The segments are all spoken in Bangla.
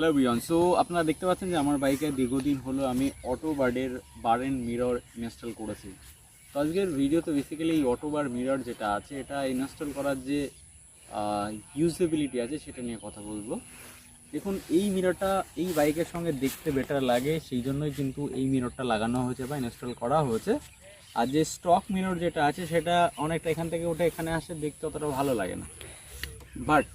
হ্যালো বিয়ন। সো আপনারা দেখতে পাচ্ছেন যে আমার বাইকে দীর্ঘদিন হলো আমি অটো বার্ডের বার এন্ড মিরর ইনস্টল করেছি। তো আজকের ভিডিওতে বেসিক্যালি এই অটো বার মিরর যেটা আছে এটা ইনস্টল করার যে ইউজেবিলিটি আছে সেটা নিয়ে কথা বলবো। দেখুন, এই মিররটা এই বাইকের সঙ্গে দেখতে বেটার লাগে, সেই জন্যই কিন্তু এই মিররটা লাগানো হয়েছে বা ইনস্টল করা হয়েছে। আর যে স্টক মিরর যেটা আছে সেটা অনেকটা এখান থেকে উঠে এখানে আসে, দেখতে অতটা ভালো লাগে না। বাট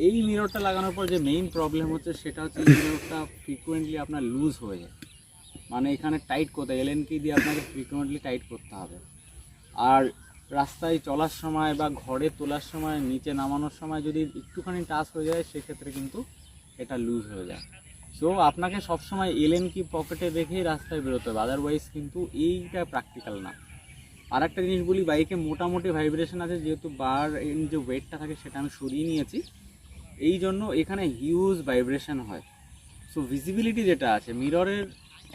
এই মিররটা লাগানোর পর যে মেইন প্রবলেম হচ্ছে সেটা হচ্ছে এই মিররটা ফ্রিকুয়েন্টলি আপনার লুজ হয়ে যায়। মানে এখানে টাইট করতে এলএন কি দিয়ে আপনাকে ফ্রিকুয়েন্টলি টাইট করতে হবে। আর রাস্তায় চলার সময় বা ঘরে তোলার সময়, নিচে নামানোর সময় যদি একটুখানি টাচ হয়ে যায় সেক্ষেত্রে কিন্তু এটা লুজ হয়ে যায়। সো আপনাকে সবসময় এলএন কি পকেটে রেখেই রাস্তায় বেরোতে হবে, আদারওয়াইজ কিন্তু এইটা প্র্যাকটিক্যাল না। আর একটা জিনিস বলি, বাইকে মোটামুটি ভাইব্রেশন আছে, যেহেতু বার এর যে ওয়েটটা থাকে সেটা আমি সরিয়ে নিয়েছি, এই জন্য এখানে হিউজ ভাইব্রেশন হয়। সো ভিজিবিলিটি যেটা আছে মিররের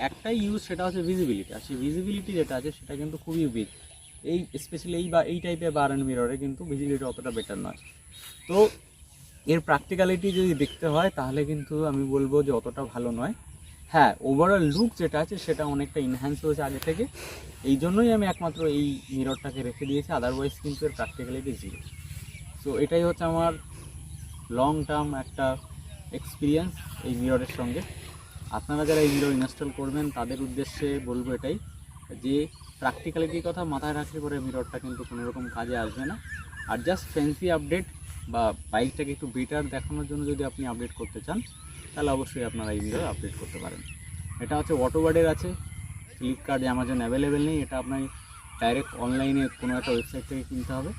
একটাই ইউজ, সেটা হচ্ছে ভিজিবিলিটি। আর সেই ভিজিবিলিটি যেটা আছে সেটা কিন্তু খুবই উইক। এই স্পেশালি এই টাইপের বার অ্যান্ড মিররে কিন্তু ভিজিবিলিটি অতটা বেটার নয়। তো এর প্র্যাকটিক্যালিটি যদি দেখতে হয় তাহলে কিন্তু আমি বলবো যে অতটা ভালো নয়। হ্যাঁ, ওভারঅল লুক যেটা আছে সেটা অনেকটা ইনহ্যান্স হয়েছে আগে থেকে, এই জন্যই আমি একমাত্র এই মিররটাকে রেখে দিয়েছি, আদারওয়াইজ কিন্তু এর প্র্যাকটিক্যালিটি জিরো। সো এটাই হচ্ছে আমার লং টার্ম একটা এক্সপিরিয়েন্স এই মিররের সঙ্গে। আপনারা যারা এই মিরর ইনস্টল করবেন তাদের উদ্দেশ্যে বলবো এটাই, যে প্র্যাকটিক্যালিটির কথা মাথায় রাখলে পরে মিররটা কিন্তু কোনো রকম কাজে আসবে না। আর জাস্ট ফ্যান্সি আপডেট বা বাইকটাকে একটু বেটার দেখানোর জন্য যদি আপনি আপডেট করতে চান তাহলে অবশ্যই আপনারা এই মিরর আপডেট করতে পারেন। এটা হচ্ছে অটোবার্ডের আছে, ফ্লিপকার্ট, অ্যামাজন অ্যাভেলেবেল নেই, এটা আপনার ডাইরেক্ট অনলাইনে কোনো একটা ওয়েবসাইট থেকে কিনতে হবে।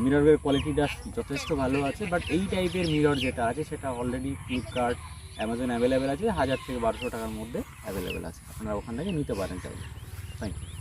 মিররের কোয়ালিটিটা যথেষ্ট ভালো আছে, বাট এই টাইপের মিরর যেটা আছে সেটা অলরেডি ফ্লিপকার্ট, অ্যামাজন অ্যাভেলেবেল আছে, 1000 থেকে 1200 টাকার মধ্যে অ্যাভেলেবেল আছে, আপনারা ওখান থেকে নিতে পারেন চাইলে। Thank you.